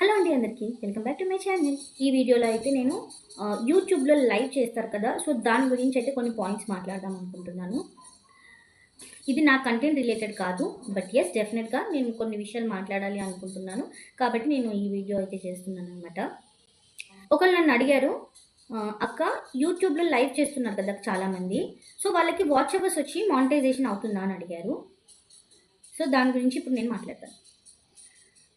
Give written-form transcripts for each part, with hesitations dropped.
Hello అండి అందరికీ welcome back to my channel. ఈ వీడియోలో అయితే నేను యూట్యూబ్లో లైవ్ చేస్తారు కదా, సో దాని గురించి అయితే కొన్ని పాయింట్స్ మాట్లాడదాం అనుకుంటున్నాను. ఇది నా కంటెంట్ రిలేటెడ్ కాదు, బట్ ఎస్ డెఫినెట్గా నేను కొన్ని విషయాలు మాట్లాడాలి అనుకుంటున్నాను, కాబట్టి నేను ఈ వీడియో అయితే చేస్తున్నాను అనమాట. ఒకళ్ళు నన్ను అడిగారు, అక్క యూట్యూబ్లో లైవ్ చేస్తున్నారు కదా చాలామంది, సో వాళ్ళకి వాచ్ అవర్స్ వచ్చి మానిటైజేషన్ అవుతుందా అని అడిగారు. సో దాని గురించి ఇప్పుడు నేను మాట్లాడతాను.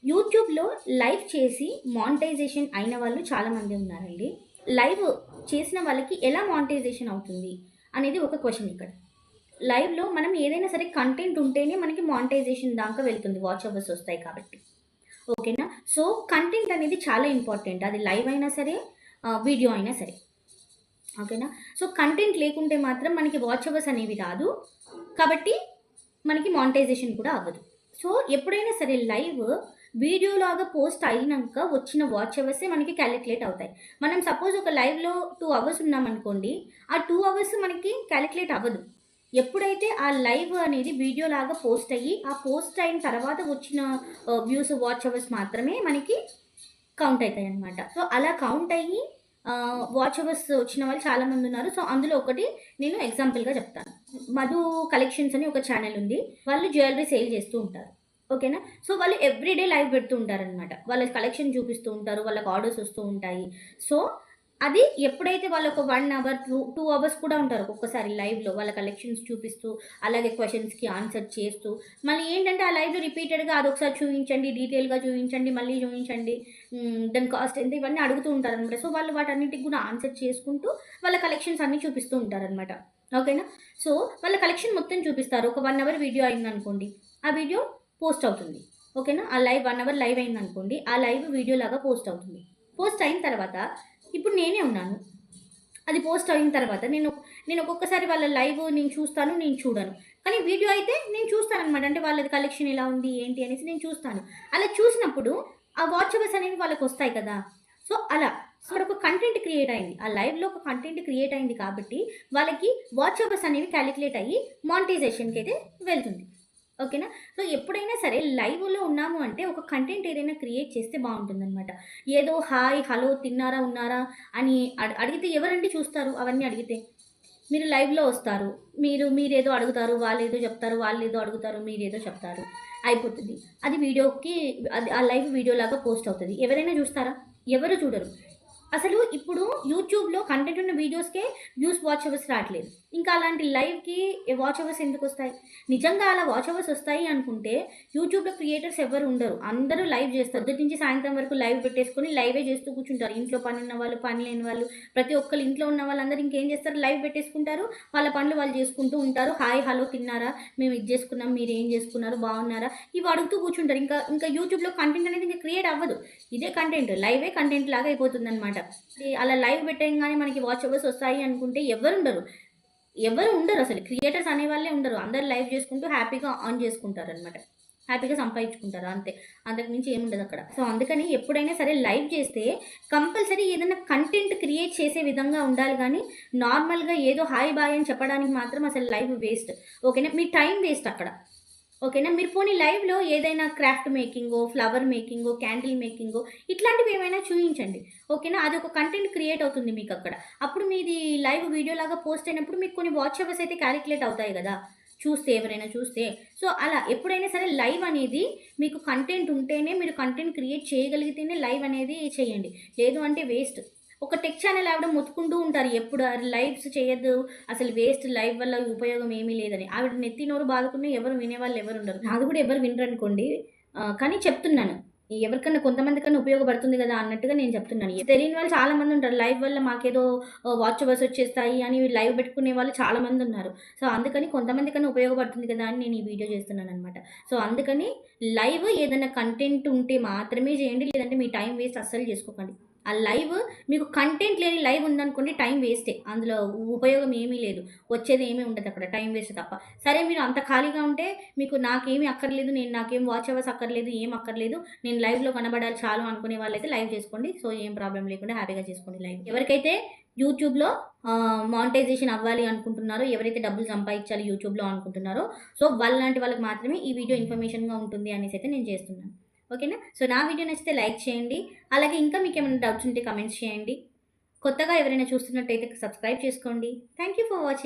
యూట్యూబ్లో లైవ్ చేసి మానిటైజేషన్ అయిన వాళ్ళు చాలామంది ఉన్నారండి. లైవ్ చేసిన వాళ్ళకి ఎలా మానిటైజేషన్ అవుతుంది అనేది ఒక క్వశ్చన్ ఇక్కడ. లైవ్లో మనం ఏదైనా సరే కంటెంట్ ఉంటేనే మనకి మానిటైజేషన్ దాకా వెళ్తుంది, వాచ్ అవర్స్ వస్తాయి కాబట్టి. ఓకేనా? సో కంటెంట్ అనేది చాలా ఇంపార్టెంట్, అది లైవ్ అయినా సరే వీడియో అయినా సరే. ఓకేనా? సో కంటెంట్ లేకుంటే మాత్రం మనకి వాచ్ అవర్స్ అనేవి రాదు, కాబట్టి మనకి మానిటైజేషన్ కూడా అవ్వదు. సో ఎప్పుడైనా సరే లైవ్ వీడియోలాగా పోస్ట్ అయినాక వచ్చిన వాచ్ అవర్సే మనకి క్యాలిక్యులేట్ అవుతాయి. మనం సపోజ్ ఒక లైవ్లో 2 అవర్స్ ఉన్నామనుకోండి, ఆ 2 అవర్స్ మనకి క్యాలిక్యులేట్ అవ్వదు. ఎప్పుడైతే ఆ లైవ్ అనేది వీడియోలాగా పోస్ట్ అయ్యి ఆ పోస్ట్ అయిన తర్వాత వచ్చిన వ్యూస్ వాచ్ అవర్స్ మాత్రమే మనకి కౌంట్ అవుతాయి అన్నమాట. సో అలా కౌంట్ అయ్యి వాచ్ అవర్స్ వచ్చిన వాళ్ళు చాలామంది ఉన్నారు. సో అందులో ఒకటి నేను ఎగ్జాంపుల్గా చెప్తాను. మధు కలెక్షన్స్ అని ఒక ఛానల్ ఉంది, వాళ్ళు జ్యువెలరీ సేల్ చేస్తూ ఉంటారు. ఓకేనా? సో వాళ్ళు ఎవ్రీడే లైవ్ పెడుతూ ఉంటారనమాట. వాళ్ళ కలెక్షన్ చూపిస్తూ ఉంటారు, వాళ్ళకి ఆర్డర్స్ వస్తూ ఉంటాయి. సో అది ఎప్పుడైతే వాళ్ళు ఒక 1 అవర్ 2 అవర్స్ కూడా ఉంటారు ఒక్కొక్కసారి లైవ్లో వాళ్ళ కలెక్షన్స్ చూపిస్తూ, అలాగే క్వశ్చన్స్కి ఆన్సర్ చేస్తూ, మళ్ళీ ఏంటంటే ఆ లైవ్లో రిపీటెడ్గా అదొకసారి చూపించండి, డీటెయిల్గా చూపించండి, మళ్ళీ చూపించండి, దాని కాస్ట్ ఎంత, ఇవన్నీ అడుగుతూ ఉంటారనమాట. సో వాళ్ళు వాటన్నిటికి కూడా ఆన్సర్ చేసుకుంటూ వాళ్ళ కలెక్షన్స్ అన్నీ చూపిస్తూ ఉంటారనమాట. ఓకేనా? సో వాళ్ళ కలెక్షన్ మొత్తం చూపిస్తారు. ఒక 1 అవర్ వీడియో అయిందనుకోండి, ఆ వీడియో పోస్ట్ అవుతుంది. ఓకేనా? ఆ లైవ్ 1 అవర్ లైవ్ అయిందనుకోండి, ఆ లైవ్ వీడియో లాగా పోస్ట్ అవుతుంది. పోస్ట్ అయిన తర్వాత ఇప్పుడు నేనే ఉన్నాను, అది పోస్ట్ అయిన తర్వాత నేను ఒక్కొక్కసారి వాళ్ళ లైవ్ నేను చూస్తాను, నేను చూడను. కానీ వీడియో అయితే నేను చూస్తాను అనమాట. అంటే వాళ్ళది కలెక్షన్ ఎలా ఉంది ఏంటి అనేసి నేను చూస్తాను. అలా చూసినప్పుడు ఆ వాచ్ అవర్స్ అనేవి వాళ్ళకి వస్తాయి కదా. సో అలా అక్కడ ఒక కంటెంట్ క్రియేట్ అయింది, ఆ లైవ్లో ఒక కంటెంట్ క్రియేట్ అయింది కాబట్టి వాళ్ళకి వాచ్ అవర్స్ అనేవి క్యాలిక్యులేట్ అయ్యి మానిటైజేషన్కి అయితే వెళ్తుంది. ఓకేనా? సో ఎప్పుడైనా సరే లైవ్లో ఉన్నాము అంటే ఒక కంటెంట్ ఏదైనా క్రియేట్ చేస్తే బాగుంటుందన్నమాట. ఏదో హాయ్ హలో తిన్నారా ఉన్నారా అని అడిగితే ఎవరండి చూస్తారు అవన్నీ అడిగితే? మీరు లైవ్లో వస్తారు, మీరేదో అడుగుతారు, వాళ్ళేదో చెప్తారు, వాళ్ళేదో అడుగుతారు, మీరేదో చెప్తారు, అయిపోతుంది. అది వీడియోకి, అది ఆ లైవ్ వీడియోలాగా పోస్ట్ అవుతుంది. ఎవరైనా చూస్తారా? ఎవరు చూడరు. అసలు ఇప్పుడు యూట్యూబ్లో కంటెంట్ ఉన్న వీడియోస్కే వ్యూస్ వాచ్ అవర్స్ రావట్లేదు, ఇంకా అలాంటి లైవ్కి వాచ్ అవర్స్ ఎందుకు వస్తాయి? నిజంగా అలా వాచ్ అవర్స్ వస్తాయి అనుకుంటే యూట్యూబ్లో క్రియేటర్స్ ఎవరు ఉండరు, అందరూ లైవ్ చేస్తారు. పొద్దుటి నుంచి సాయంత్రం వరకు లైవ్ పెట్టేసుకొని లైవే చేస్తూ కూర్చుంటారు. ఇంట్లో పని ఉన్న వాళ్ళు, పని లేని వాళ్ళు, ప్రతి ఒక్కరు ఇంట్లో ఉన్న వాళ్ళందరూ ఇంకేం చేస్తారు, లైవ్ పెట్టేసుకుంటారు, వాళ్ళ పనులు వాళ్ళు చేసుకుంటూ ఉంటారు. హాయ్ హలో తిన్నారా, మేము ఇది చేసుకున్నాం, మీరు ఏం చేసుకున్నారు, బాగున్నారా, ఇవి అడుగుతూ కూర్చుంటారు. ఇంకా యూట్యూబ్లో కంటెంట్ అనేది ఇంకా క్రియేట్ అవ్వదు. ఇదే కంటెంట్, లైవే కంటెంట్ లాగా అయిపోతుంది అనమాట. అలా లైవ్ పెట్టగానే మనకి వాచ్ అవర్స్ వస్తాయి అనుకుంటే ఎవరు ఉండరు అసలు. క్రియేటర్స్ అనే వాళ్ళే ఉండరు. అందరు లైవ్ చేసుకుంటూ హ్యాపీగా ఆన్ చేసుకుంటారు అనమాట, హ్యాపీగా సంపాదించుకుంటారు అంతే, అంతకు మించి ఏముండదు అక్కడ. సో అందుకని ఎప్పుడైనా సరే లైవ్ చేస్తే కంపల్సరీ ఏదైనా కంటెంట్ క్రియేట్ చేసే విధంగా ఉండాలి, కానీ నార్మల్గా ఏదో హాయ్ బాయ్ అని చెప్పడానికి మాత్రం అసలు లైవ్ వేస్ట్. ఓకేనా? మీ టైం వేస్ట్ అక్కడ. ఓకేనా? మీరు పోనీ లైవ్లో ఏదైనా క్రాఫ్ట్ మేకింగో, ఫ్లవర్ మేకింగో, క్యాండిల్ మేకింగో ఇట్లాంటివి ఏమైనా చూపించండి. ఓకేనా? అది ఒక కంటెంట్ క్రియేట్ అవుతుంది మీకు అక్కడ. అప్పుడు మీది లైవ్ వీడియో లాగా పోస్ట్ అయినప్పుడు మీకు కొన్ని వాచ్ అవర్స్ అయితే క్యాలిక్యులేట్ అవుతాయి కదా, చూస్తే, ఎవరైనా చూస్తే. సో అలా ఎప్పుడైనా సరే లైవ్ అనేది మీకు కంటెంట్ ఉంటేనే, మీరు కంటెంట్ క్రియేట్ చేయగలిగితేనే లైవ్ అనేది చేయండి, లేదు అంటే వేస్ట్. ఒక టెక్ ఛానల్ ఆవిడ మొత్తుకుంటూ ఉంటారు ఎప్పుడు, లైవ్స్ చేయొద్దు, అసలు వేస్ట్, లైవ్ వల్ల ఉపయోగం ఏమీ లేదని. ఆవిడ నెత్తి నోరు బాదుకుని ఎవరు వినేవాళ్ళు ఎవరు ఉండరు, నాది కూడా ఎవరు వినరు అనుకోండి. కానీ చెప్తున్నాను, ఎవరికన్నా కొంతమందికన్నా ఉపయోగపడుతుంది కదా అన్నట్టుగా నేను చెప్తున్నాను. తెలియని వాళ్ళు చాలా మంది ఉంటారు, లైవ్ వల్ల మాకేదో వాచ్ అవర్స్ వచ్చేస్తాయి అని లైవ్ పెట్టుకునే వాళ్ళు చాలా మంది ఉన్నారు. సో అందుకని కొంతమందికన్నా ఉపయోగపడుతుంది కదా అని నేను ఈ వీడియో చేస్తున్నాను అనమాట. సో అందుకని లైవ్ ఏదైనా కంటెంట్ ఉంటే మాత్రమే చేయండి, లేదంటే మీ టైం వేస్ట్ అస్సలు చేసుకోకండి. ఆ లైవ్ మీకు కంటెంట్ లేని లైవ్ ఉందనుకోండి, టైం వేస్టే, అందులో ఉపయోగం ఏమీ లేదు, వచ్చేది ఏమీ ఉండదు అక్కడ, టైం వేస్ట్ తప్ప. సరే మీరు అంత ఖాళీగా ఉంటే మీకు నాకేమీ అక్కర్లేదు, నాకేం వాచ్ అవర్స్ అక్కర్లేదు, ఏం అక్కర్లేదు, నేను లైవ్లో కనబడాలి చాలు అనుకునే వాళ్ళైతే లైవ్ చేసుకోండి. సో ఏం ప్రాబ్లం లేకుండా హ్యాపీగా చేసుకోండి లైవ్. ఎవరికైతే యూట్యూబ్లో మానిటైజేషన్ అవ్వాలి అనుకుంటున్నారో, ఎవరైతే డబ్బులు సంపాదించాలి యూట్యూబ్లో అనుకుంటున్నారో, సో వాళ్ళలాంటి వాళ్ళకి మాత్రమే ఈ వీడియో ఇన్ఫర్మేషన్గా ఉంటుంది అనేసి అయితే నేను చేస్తున్నాను. ఓకేనా? సో నా వీడియో నచ్చితే లైక్ చేయండి. అలాగే ఇంకా మీకు ఏమైనా డౌట్స్ ఉంటే కమెంట్స్ చేయండి. కొత్తగా ఎవరైనా చూస్తున్నట్టయితే సబ్స్క్రైబ్ చేసుకోండి. Thank you for watching.